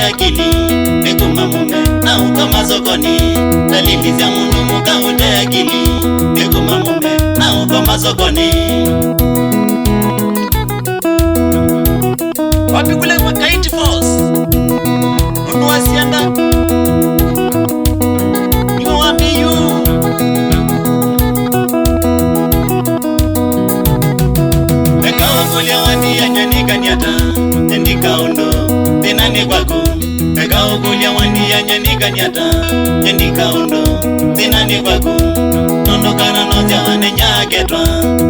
akili Nekuma mume na uko masokoni Dalili za mundu muka ute akili Nekuma mume na uko masokoni Wapi kule Makaiti Force Mundu wasianda You want me you Mekao kulia wani ya nyani kanyata Nyandika undo Tenani kwaku Mekao kulia wani ya nyani kanyata Nyandika undo Tenani kwaku Nondo kana noja wane nyaketwa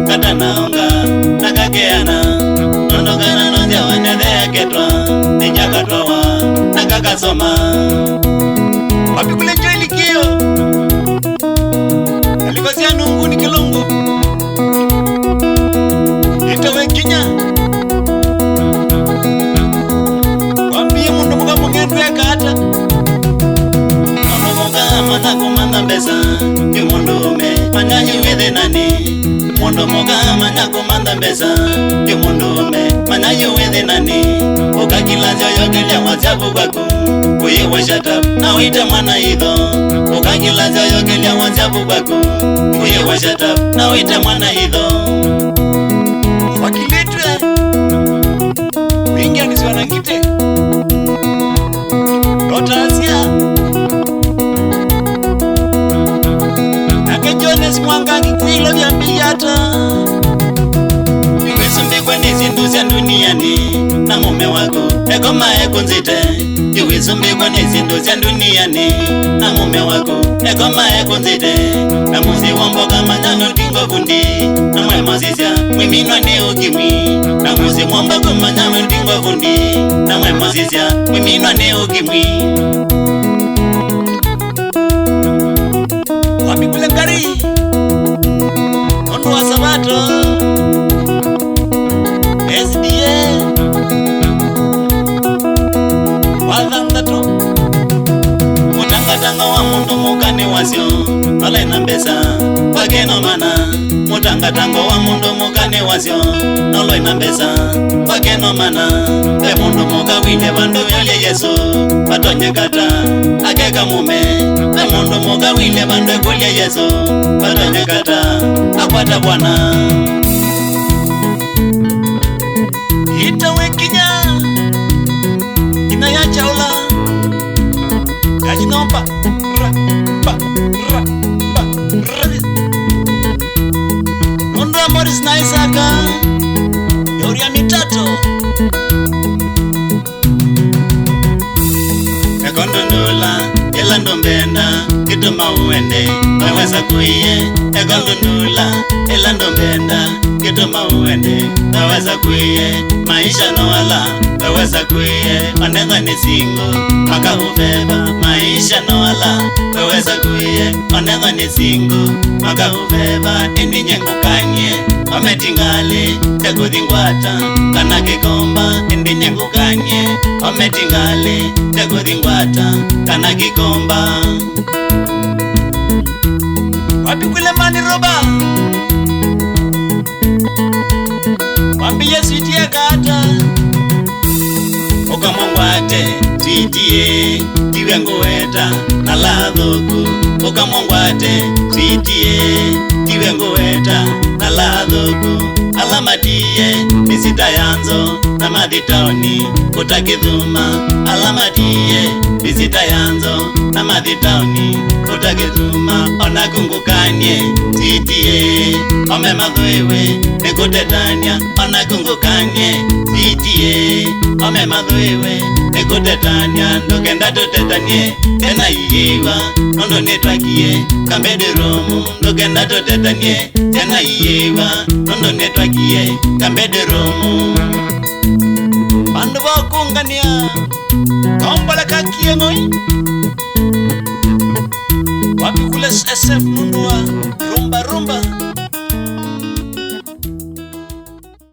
Kata naonga Nakakeana Nondo kana noja wane dheketwa Nyakatwa wa Nakakasoma Wapi kule njoi likio Alikosia nungu ni kilungu Itawe kinya Wambie mundu muka mungendu ya kata Mundu muka mana kumanda mbesa Yu mundu ume manyanyi wethe nani Mundu muka manya kumanda mbesa Yu mundu ume manyanyi wethe nani Uka kila joyo kilia wajabu kwaku Kuye wa shut up na wite mwana idho Uka kila joyo kilia wajabu kwaku Kuye wa shut up na wite mwana idho Wakiletwe Wingi anisiwa na ngite Rotasia Nake Jones mwangangi kuilo vya mbiyata Iwesu mbikwe nizindu zya duniani Na mume wako eko maeko nzite Iwesu mbikwe nizindu zya duniani Na mume wako eko maeko nzite Na muzi wamboka manyano dingo vundi Na mwema zizya mwiminwa ne ukimwi Na muzi wamboka manyano dingo vundi Na mwema zizya mwiminwa ne ukimwi Wapikule kari Ondo wa Sabato SDA Wadhangatu Mutangatanga wa mundu mukane wasyo Nole na mbesa Wakeno mana Mutangatanga wa mundu mukane wasyo Nole na mbesa Wakeno mana Pe mundu muka wile bandu yole Yesu Patonye kata Akeka mume Pe mundu muka wile bandu kulia Yesu Patonye kata Akwata bwana Itawe kinya Ina ya chaula Kajinompa Ra Pa Ra Pa Ra Nondo Morris na Isaka Yoria mitato Ekondo nula Elando mbenda Kituma uende Waweza kuiye Ekondo nula Elando mbenda Kituma uende Waweza kuiye Maisha no wala Waweza kuiye Oneza ni singo Maka ufeba Maisha no wala Waweza kuiye Oneza ni singo Maka ufeba Indi nyengu kanye Ometingale Tegudingwata Kana kikomba Indi nyengu kanye Ometingale Tegudingwata Kana kikomba Wapi kule mani roba Wapi ya sweetie kata Uka mwangwate sweetie Tiwe nguweta na ladhuku Uka mwangwate sweetie Tiwe nguweta na ladhuku Alamatie misita yanzo na madhitaoni Utakithuma Alamatie misita yanzo na madhitaoni Utakithuma Ona kungukanye sweetie Ome madhuiwe nikutetania Ona kungukanye sweetie Ome madhuiwe nikutetania Ndokenda tutetanie Tena iyewa Nondo netwakie Kambede romu Ndokenda tutetanie Tena iyewa Nondo netwakie Kambede romu Bandu wakungania Kaombala kakie ngoi Wapi kule SF nunua Rumba rumba